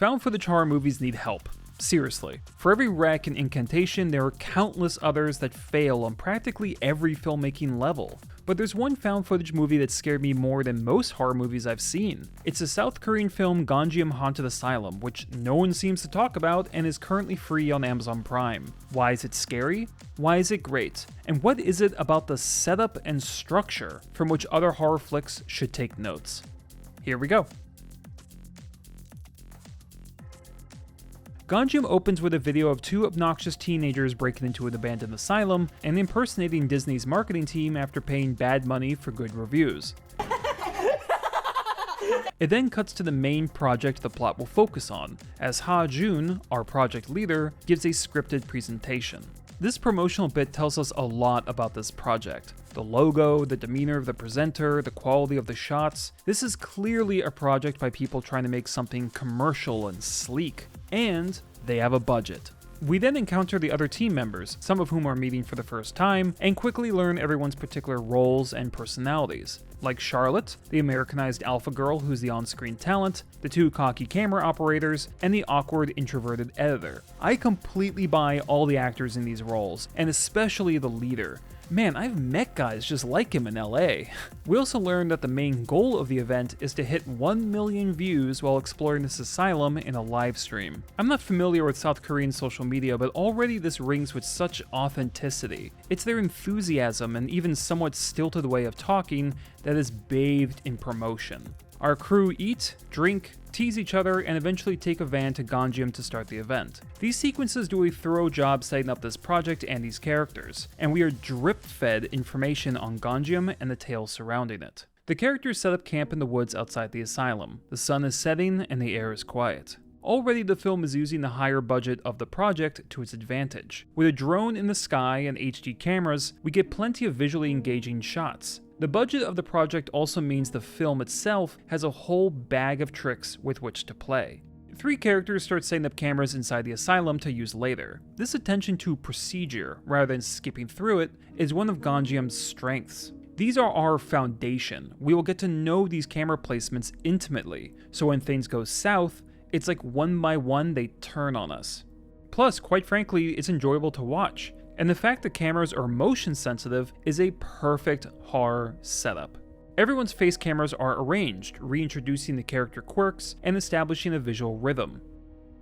Found footage horror movies need help. Seriously. For every wreck and incantation, there are countless others that fail on practically every filmmaking level. But there's one found footage movie that scared me more than most horror movies I've seen. It's the South Korean film Gonjiam Haunted Asylum, which no one seems to talk about and is currently free on Amazon Prime. Why is it scary? Why is it great? And what is it about the setup and structure from which other horror flicks should take notes? Here we go. Gonjiam opens with a video of two obnoxious teenagers breaking into an abandoned asylum and impersonating Disney's marketing team after paying bad money for good reviews. It then cuts to the main project the plot will focus on, as Ha Jun, our project leader, gives a scripted presentation. This promotional bit tells us a lot about this project. The logo, the demeanor of the presenter, the quality of the shots. This is clearly a project by people trying to make something commercial and sleek. And they have a budget. We then encounter the other team members, some of whom are meeting for the first time, and quickly learn everyone's particular roles and personalities. Like Charlotte, the Americanized alpha girl who's the on-screen talent, the two cocky camera operators, and the awkward introverted editor. I completely buy all the actors in these roles, and especially the leader. Man, I've met guys just like him in LA. We also learned that the main goal of the event is to hit 1 million views while exploring this asylum in a live stream. I'm not familiar with South Korean social media, but already this rings with such authenticity. It's their enthusiasm and even somewhat stilted way of talking that is bathed in promotion. Our crew eat, drink, tease each other, and eventually take a van to Gonjiam to start the event. These sequences do a thorough job setting up this project and these characters, and we are drip-fed information on Gonjiam and the tales surrounding it. The characters set up camp in the woods outside the asylum. The sun is setting and the air is quiet. Already the film is using the higher budget of the project to its advantage. With a drone in the sky and HD cameras, we get plenty of visually engaging shots. The budget of the project also means the film itself has a whole bag of tricks with which to play. 3 characters start setting up cameras inside the asylum to use later. This attention to procedure, rather than skipping through it, is one of Gonjiam's strengths. These are our foundation. We will get to know these camera placements intimately, so when things go south, it's like one by one they turn on us. Plus, quite frankly, it's enjoyable to watch. And the fact that cameras are motion sensitive is a perfect horror setup. Everyone's face cameras are arranged, reintroducing the character quirks and establishing a visual rhythm.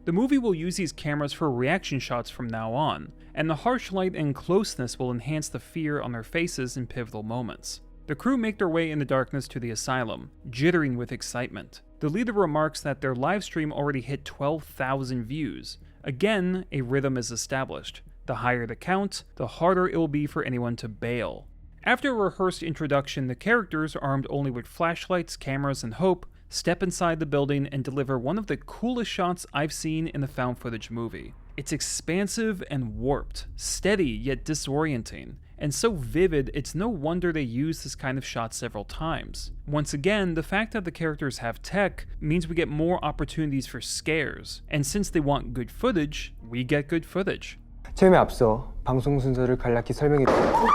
The movie will use these cameras for reaction shots from now on, and the harsh light and closeness will enhance the fear on their faces in pivotal moments. The crew make their way in the darkness to the asylum, jittering with excitement. The leader remarks that their livestream already hit 12,000 views. Again, a rhythm is established. The higher the count, the harder it will be for anyone to bail. After a rehearsed introduction, the characters, armed only with flashlights, cameras, and hope, step inside the building and deliver one of the coolest shots I've seen in a found footage movie. It's expansive and warped, steady yet disorienting, and so vivid it's no wonder they use this kind of shot several times. Once again, the fact that the characters have tech means we get more opportunities for scares, and since they want good footage, we get good footage. 처음에 앞서 방송 순서를 간략히 설명해 드릴게요.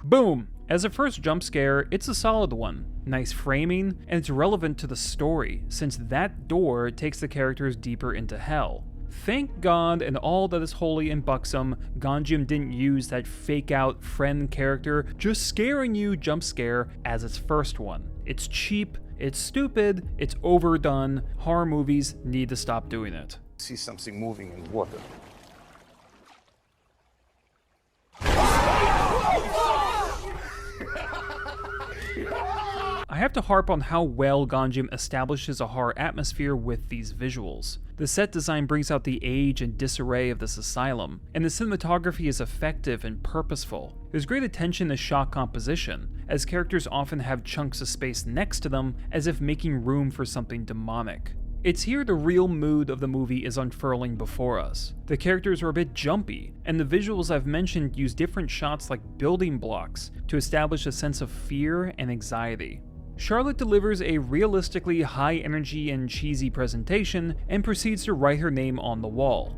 Boom! As a first jump scare, it's a solid one. Nice framing, and it's relevant to the story, since that door takes the characters deeper into hell. Thank God and all that is holy and buxom, Gonjiam didn't use that fake-out friend character just scaring you jump scare as its first one. It's cheap, it's stupid, it's overdone. Horror movies need to stop doing it. See something moving in water. I have to harp on how well Gonjiam establishes a horror atmosphere with these visuals. The set design brings out the age and disarray of this asylum, and the cinematography is effective and purposeful. There's great attention to shot composition, as characters often have chunks of space next to them as if making room for something demonic. It's here the real mood of the movie is unfurling before us. The characters are a bit jumpy, and the visuals I've mentioned use different shots like building blocks to establish a sense of fear and anxiety. Charlotte delivers a realistically high energy and cheesy presentation and proceeds to write her name on the wall.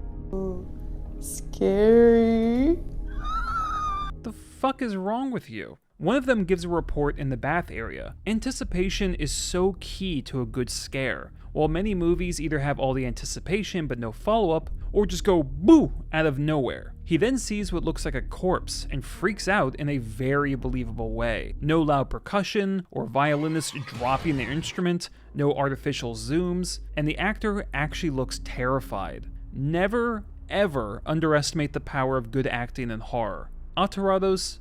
Scary. The fuck is wrong with you? One of them gives a report in the bath area. Anticipation is so key to a good scare. while many movies either have all the anticipation but no follow-up, or just go boo out of nowhere. He then sees what looks like a corpse and freaks out in a very believable way. No loud percussion or violinist dropping their instrument, no artificial zooms, and the actor actually looks terrified. Never, ever underestimate the power of good acting in horror. Atorados,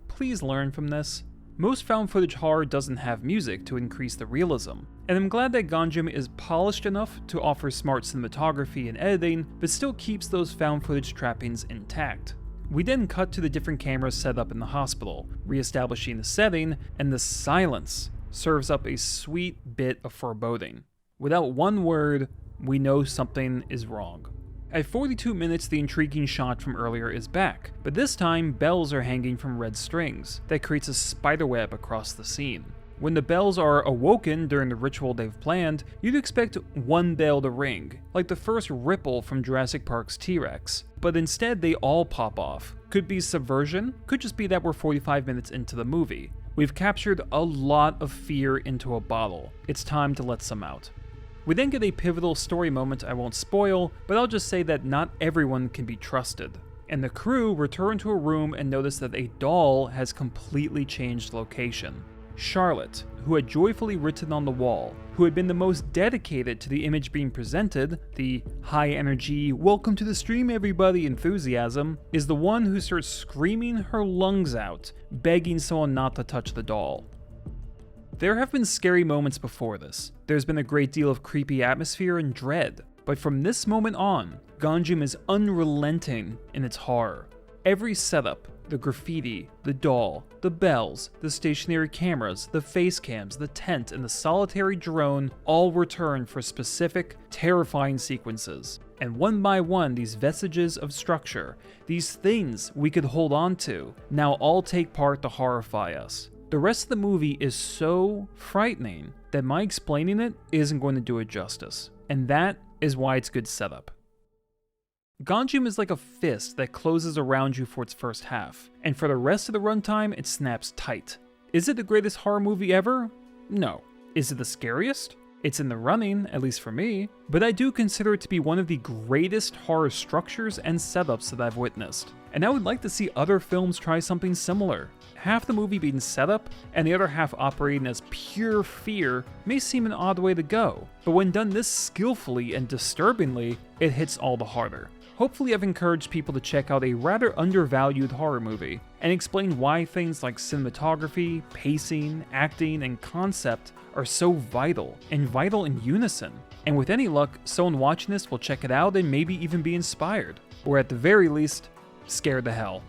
please learn from this. Most found footage horror doesn't have music to increase the realism, and I'm glad that Gonjiam is polished enough to offer smart cinematography and editing, but still keeps those found footage trappings intact. We then cut to the different cameras set up in the hospital, re-establishing the setting, and the silence serves up a sweet bit of foreboding. Without one word, we know something is wrong. At 42 minutes, the intriguing shot from earlier is back, but this time bells are hanging from red strings that creates a spiderweb across the scene. When the bells are awoken during the ritual they've planned, you'd expect one bell to ring, like the first ripple from Jurassic Park's T-Rex, but instead they all pop off. Could be subversion, could just be that we're 45 minutes into the movie. We've captured a lot of fear into a bottle. It's time to let some out. We then get a pivotal story moment I won't spoil, but I'll just say that not everyone can be trusted. And the crew return to a room and notice that a doll has completely changed location. Charlotte, who had joyfully written on the wall, who had been the most dedicated to the image being presented, the high energy, welcome to the stream everybody enthusiasm, is the one who starts screaming her lungs out, begging someone not to touch the doll. There have been scary moments before this. There's been a great deal of creepy atmosphere and dread, but from this moment on, Gonjiam is unrelenting in its horror. Every setup, the graffiti, the doll, the bells, the stationary cameras, the face cams, the tent, and the solitary drone all return for specific, terrifying sequences. And one by one, these vestiges of structure, these things we could hold on to, now all take part to horrify us. The rest of the movie is so frightening that my explaining it isn't going to do it justice, and that is why it's good setup. Gonjiam is like a fist that closes around you for its first half, and for the rest of the runtime it snaps tight. Is it the greatest horror movie ever? No. Is it the scariest? It's in the running, at least for me, but I do consider it to be one of the greatest horror structures and setups that I've witnessed, and I would like to see other films try something similar. Half the movie being setup, and the other half operating as pure fear may seem an odd way to go, but when done this skillfully and disturbingly, it hits all the harder. Hopefully I've encouraged people to check out a rather undervalued horror movie, and explain why things like cinematography, pacing, acting, and concept are so vital, and vital in unison. And with any luck, someone watching this will check it out and maybe even be inspired, or at the very least, scared to hell.